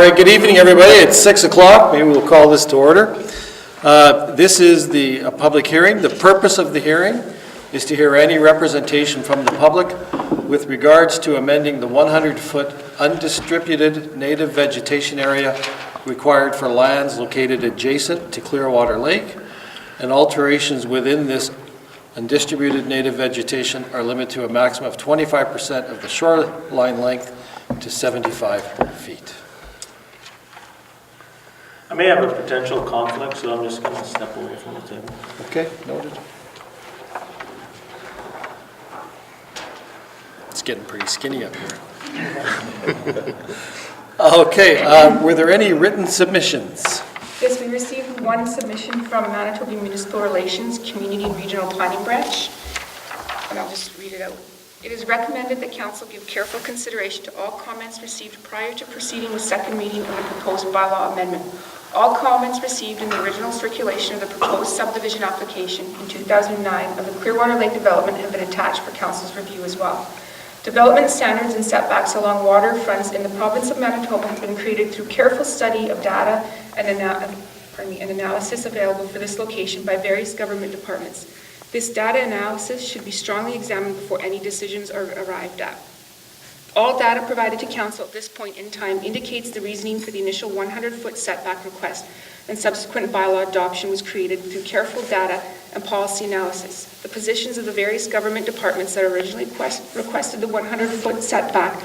right, good evening, everybody. It's 6 o'clock. Maybe we'll call this to order. This is a public hearing. The purpose of the hearing is to hear any representation from the public with regards to amending the 100-foot undistributed native vegetation area required for lands located adjacent to Clearwater Lake, and alterations within this undistributed native vegetation are limited to a maximum of 25% of the shoreline length to 75 feet. I may have a potential conflict, so I'm just going to step away from the table. Okay, noted. It's getting pretty skinny up here. Okay, were there any written submissions? Yes, we received one submission from Manitoba Municipal Relations Community and Regional Planning Branch, and I'll just read it out. It is recommended that Council give careful consideration to all comments received prior to proceeding with second reading of the proposed bylaw amendment. All comments received in the original circulation of the proposed subdivision application in 2009 of the Clearwater Lake development have been attached for Council's review as well. Development standards and setbacks along waterfronts in the province of Manitoba have been created through careful study of data and analysis available for this location by various government departments. This data analysis should be strongly examined before any decisions are arrived at. All data provided to Council at this point in time indicates the reasoning for the initial 100-foot setback request and subsequent bylaw adoption was created through careful data and policy analysis. The positions of the various government departments that originally requested the 100-foot setback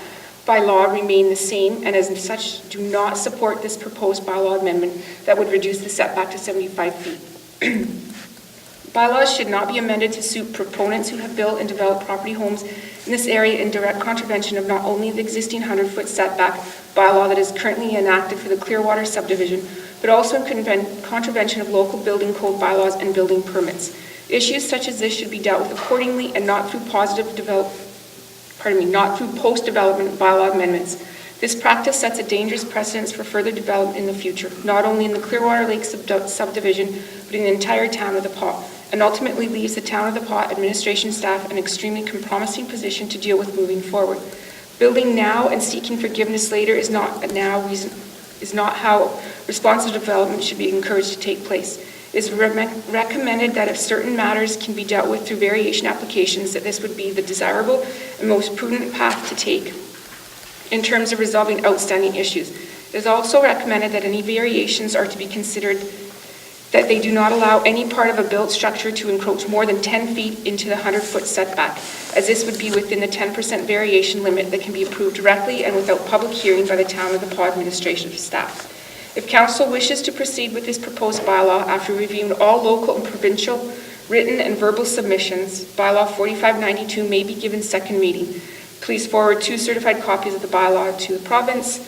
by law remain the same, and as such do not support this proposed bylaw amendment that would reduce the setback to 75 feet. Bylaws should not be amended to suit proponents who have built and developed property homes in this area in direct contravention of not only the existing 100-foot setback bylaw that is currently enacted for the Clearwater subdivision, but also in contravention of local building code bylaws and building permits. Issues such as this should be dealt with accordingly and not through not through post-development bylaw amendments. This practice sets a dangerous precedence for further development in the future, not only in the Clearwater Lake subdivision, but in the entire town of The Pas, and ultimately leaves the town of The Pas administration staff in an extremely compromising position to deal with moving forward. Building now and seeking forgiveness later is not how responsive development should be encouraged to take place. It is recommended that if certain matters can be dealt with through variation applications, that this would be the desirable and most prudent path to take in terms of resolving outstanding issues. It is also recommended that any variations are to be considered that they do not allow any part of a built structure to encroach more than 10 feet into the 100-foot setback, as this would be within the 10% variation limit that can be approved directly and without public hearing by the town of The Pas administration staff. If Council wishes to proceed with this proposed bylaw after reviewing all local and provincial written and verbal submissions, bylaw 4592 may be given second reading. Please forward 2 certified copies of the bylaw to the province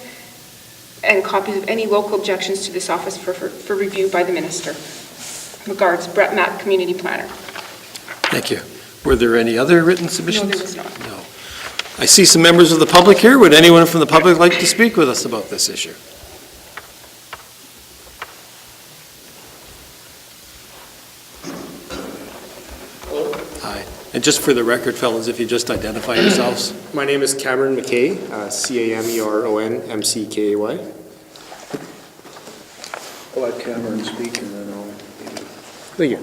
and copies of any local objections to this office for review by the Minister. Regards, Brett Mack, Community Planner. Thank you. Were there any other written submissions? No, there was not. No. I see some members of the public here. Would anyone from the public like to speak with us about this issue? Hi. And just for the record, fellas, if you just identify yourselves. My name is Cameron McKay, C-A-M-E-R-O-N-M-C-K-A-Y. I'll let Cameron speak and then I'll... Thank you.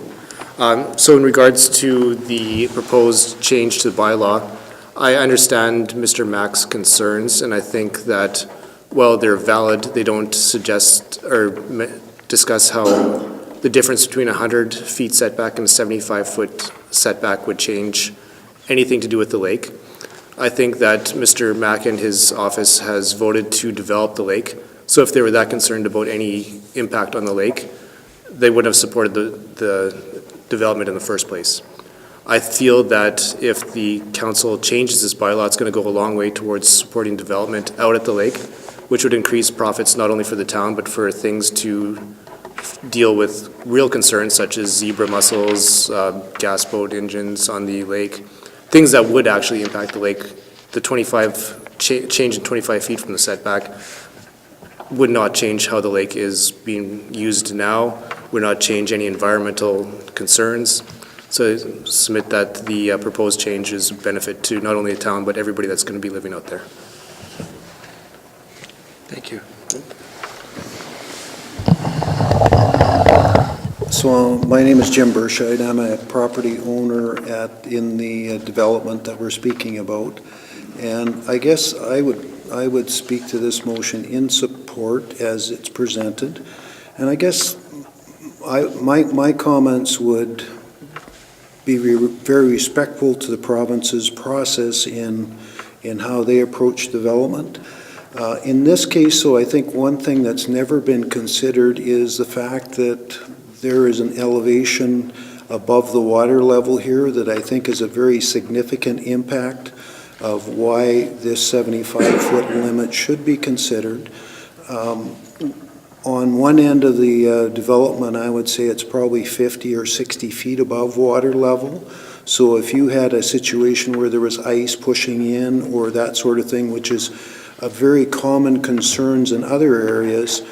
So in regards to the proposed change to the bylaw, I understand Mr. Mack's concerns, and I think that, while they're valid, they don't suggest or discuss how the difference between a 100 feet setback and a 75-foot setback would change anything to do with the lake. I think that Mr. Mack and his office has voted to develop the lake, so if they were that concerned about any impact on the lake, they wouldn't have supported the development in the first place. I feel that if the council changes this bylaw, it's going to go a long way towards supporting development out at the lake, which would increase profits not only for the town, but for things to deal with real concerns such as zebra mussels, gas boat engines on the lake, things that would actually impact the lake. The change in 25 feet from the setback would not change how the lake is being used now, would not change any environmental concerns. So I submit that the proposed change is a benefit to not only the town, but everybody that's going to be living out there. Thank you. Justin. So my name is Jim Burscheid. I'm a property owner in the development that we're speaking about. And I guess I would speak to this motion in support as it's presented. And I guess my comments would be very respectful to the province's process in how they approach development. In this case, so I think one thing that's never been considered is the fact that there is an elevation above the water level here that I think is a very significant impact of why this 75-foot limit should be considered. On one end of the development, I would say it's probably 50 or 60 feet above water level. So if you had a situation where there was ice pushing in or that sort of thing, which is a very common concerns in other areas,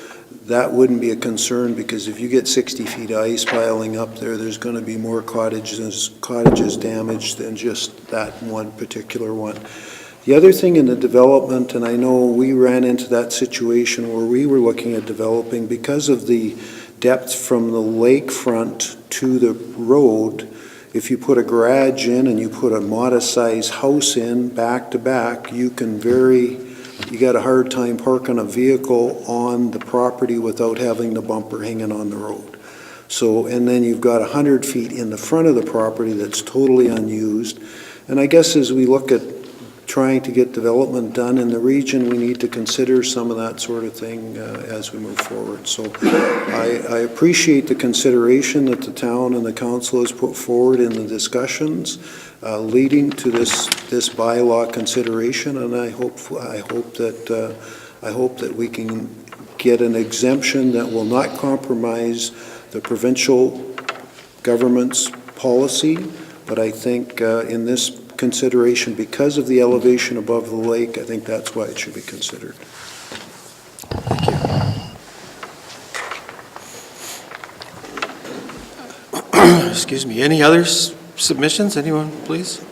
that wouldn't be a concern, because if you get 60 feet of ice piling up there, there's going to be more cottages damaged than just that one particular one. The other thing in the development, and I know we ran into that situation where we were looking at developing, because of the depth from the lakefront to the road, if you put a garage in and you put a modest-sized house in back to back, you got a hard time parking a vehicle on the property without having the bumper hanging on the road. So, and then you've got 100 feet in the front of the property that's totally unused. And I guess as we look at trying to get development done in the region, we need to consider some of that sort of thing as we move forward. So I appreciate the consideration that the town and the council has put forward in the discussions leading to this bylaw consideration, and I hope that we can get an exemption that will not compromise the provincial government's policy. But I think in this consideration, because of the elevation above the lake, I think that's why it should be considered. Excuse me, any other submissions? Anyone, please?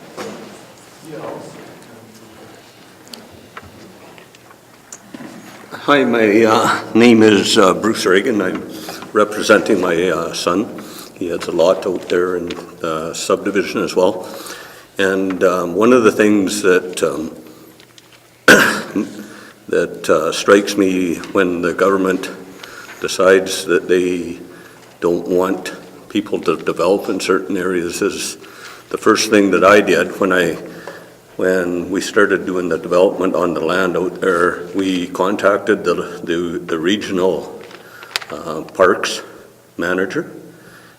Hi, my name is Bruce Reagan. I'm representing my son. He has a lot out there in the subdivision as well. And one of the things that strikes me when the government decides that they don't want people to develop in certain areas is the first thing that I did when we started doing the development on the land out there, we contacted the regional parks manager.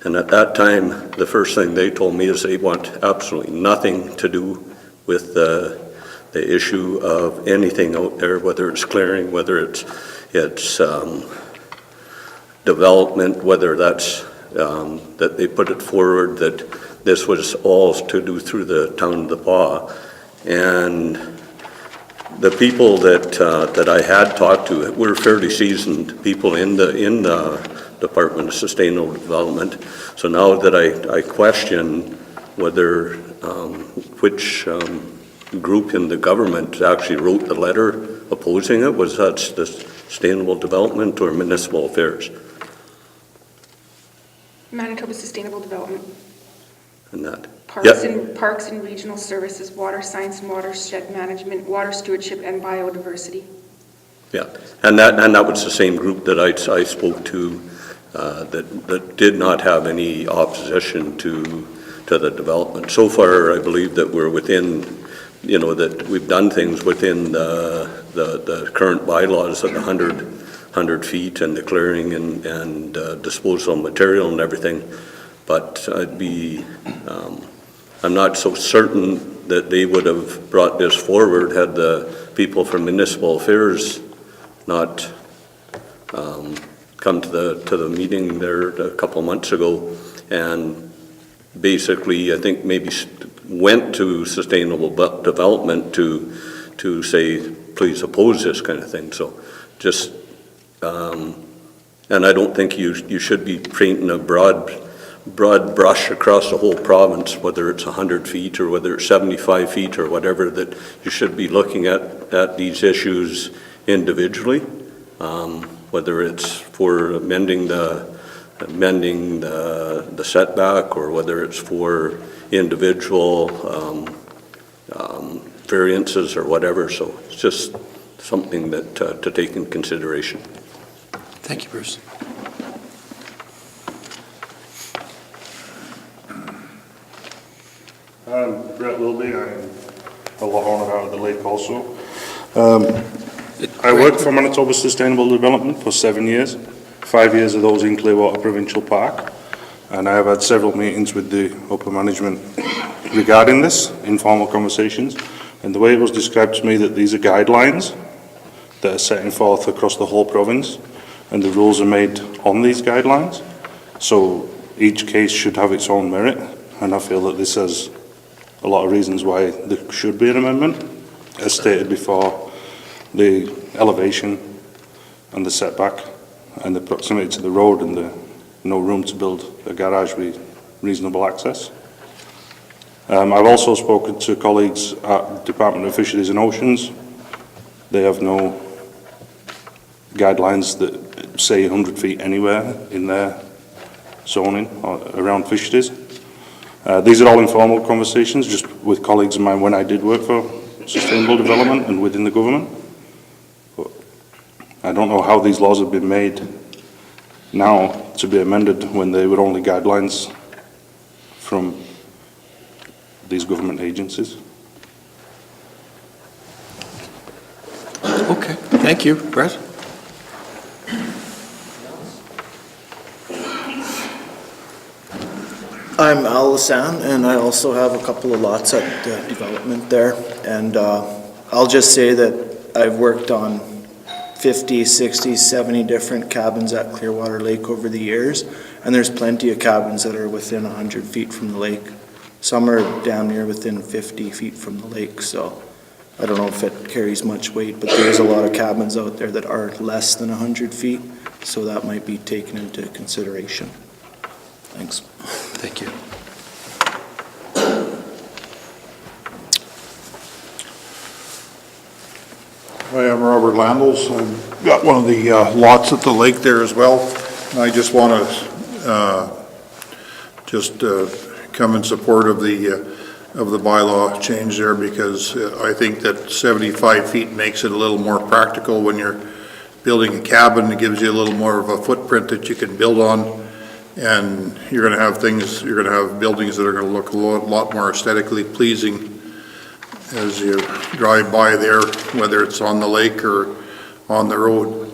And at that time, the first thing they told me is they want absolutely nothing to do with the issue of anything out there, whether it's clearing, whether it's development, whether that's that they put it forward that this was all to do through the town of The Pas. And the people that I had talked to were fairly seasoned people in the Department of Sustainable Development. So now that I question whether which group in the government actually wrote the letter opposing it, was that the Sustainable Development or Municipal Affairs? Manitoba Sustainable Development. And that. Parks and Regional Services, Water Science and Watershed Management, Water Stewardship and Biodiversity. Yeah, and that was the same group that I spoke to that did not have any opposition to the development. So far, I believe that we're within, that we've done things within the current bylaws of the 100 feet and the clearing and disposal of material and everything. But I'm not so certain that they would have brought this forward had the people from Municipal Affairs not come to the meeting there a couple of months ago, and basically I think maybe went to Sustainable Development to say please oppose this kind of thing. So just and I don't think you should be painting a broad brush across the whole province, whether it's 100 feet or whether it's 75 feet or whatever, that you should be looking at these issues individually whether it's for amending the setback, or whether it's for individual variances or whatever. So it's just something that to take in consideration. Thank you, Bruce. Brett Wilby, I'm a lot owner out of the lake also. I worked for Manitoba Sustainable Development for 7 years, 5 years of those in Clearwater Provincial Park, and I have had several meetings with the upper management regarding this, informal conversations, and the way it was described to me that these are guidelines that are setting forth across the whole province, and the rules are made on these guidelines, so each case should have its own merit, and I feel that this has a lot of reasons why there should be an amendment. As stated before, the elevation and the setback and the proximity to the road and the no room to build a garage with reasonable access. I've also spoken to colleagues at Department of Fisheries and Oceans. They have no guidelines that say 100 feet anywhere in their zoning or around fisheries. These are all informal conversations just with colleagues of mine when I did work for sustainable development and within the government. But I don't know how these laws have been made now to be amended when they were only guidelines from these government agencies. Okay, thank you. Brett? I'm Al Lassan, and I also have a couple of lots at development there. And I'll just say that I've worked on 50, 60, 70 different cabins at Clearwater Lake over the years, and there's plenty of cabins that are within 100 feet from the lake. Some are down near within 50 feet from the lake, so I don't know if it carries much weight, but there's a lot of cabins out there that are less than 100 feet, so that might be taken into consideration. Thanks. Thank you. Hi, I'm Robert Landels. I've got one of the lots at the lake there as well. And I just want to come in support of the bylaw change there, because I think that 75 feet makes it a little more practical when you're building a cabin. It gives you a little more of a footprint that you can build on. And you're going to have buildings that are going to look a lot more aesthetically pleasing as you drive by there, whether it's on the lake or on the road.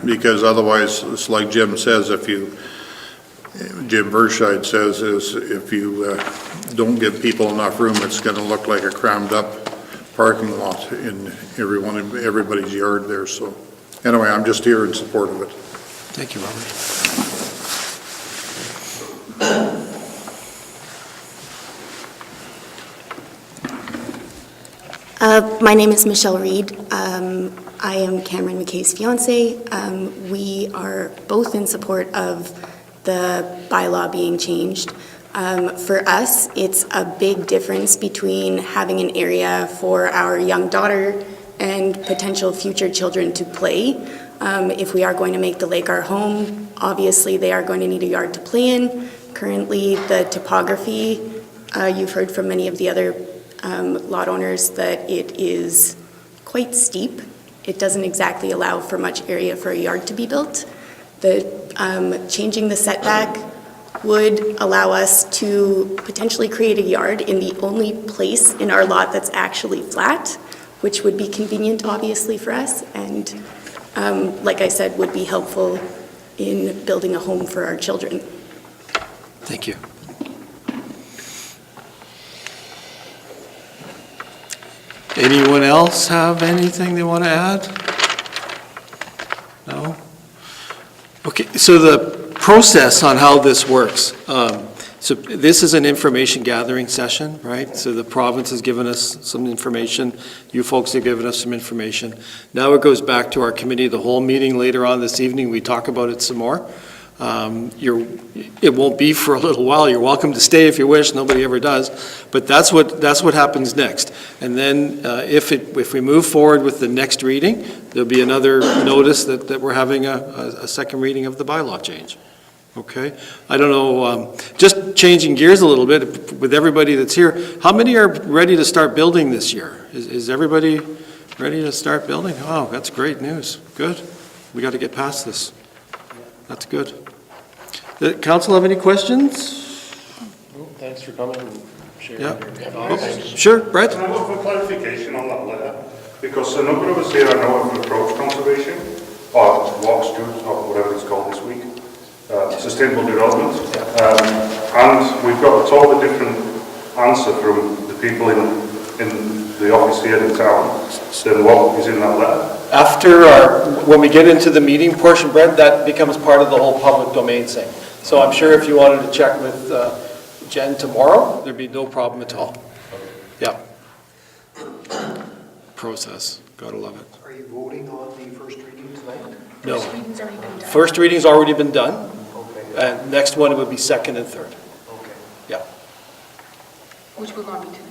Because otherwise, it's like Jim says, Jim Verscheid says, is if you don't give people enough room, it's going to look like a crammed up parking lot in everybody's yard there. So anyway, I'm just here in support of it. Thank you, Robert. My name is Michelle Reed. I am Cameron McKay's fiance. We are both in support of the bylaw being changed. For us, it's a big difference between having an area for our young daughter and potential future children to play. If we are going to make the lake our home, obviously they are going to need a yard to play in. Currently, the topography, you've heard from many of the other lot owners that it is quite steep. It doesn't exactly allow for much area for a yard to be built. Changing the setback would allow us to potentially create a yard in the only place in our lot that's actually flat, which would be convenient, obviously, for us, and like I said, would be helpful in building a home for our children. Thank you. Anyone else have anything they want to add? No? Okay, so the process on how this works. So this is an information gathering session, right? So the province has given us some information. You folks have given us some information. Now it goes back to our committee, the whole meeting later on this evening. We talk about it some more. It won't be for a little while. You're welcome to stay if you wish. Nobody ever does. But that's what happens next. And then if we move forward with the next reading, there'll be another notice that we're having a second reading of the bylaw change. Okay? I don't know, just changing gears a little bit with everybody that's here, how many are ready to start building this year? Is everybody ready to start building? Oh, that's great news. Good. We got to get past this. That's good. The council have any questions? Thanks for coming and sharing Yeah. your Oh, thoughts. sure, Brett? Can I look for clarification on that letter? Because a number of us here I know have approached conservation, or walk streets, or whatever it's called this week, sustainable development. And we've got a totally different answer from the people in the office here in town than what is in that letter. When we get into the meeting portion, Brett, that becomes part of the whole public domain thing. So I'm sure if you wanted to check with Jen tomorrow, there'd be no problem at all. Yeah. Process, gotta love it. Are you voting on the first reading tonight? No, First reading's already been done. first reading's already been done, Okay. and next one would be second and third. Okay. Yeah. Which will not be tonight.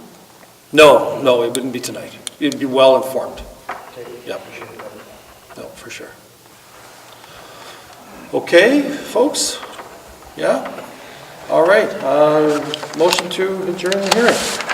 No, it wouldn't be tonight. You'd be well informed. Okay. Yeah. Appreciate it. No, for sure. Okay, folks? Yeah? All right, motion to adjourn the hearing.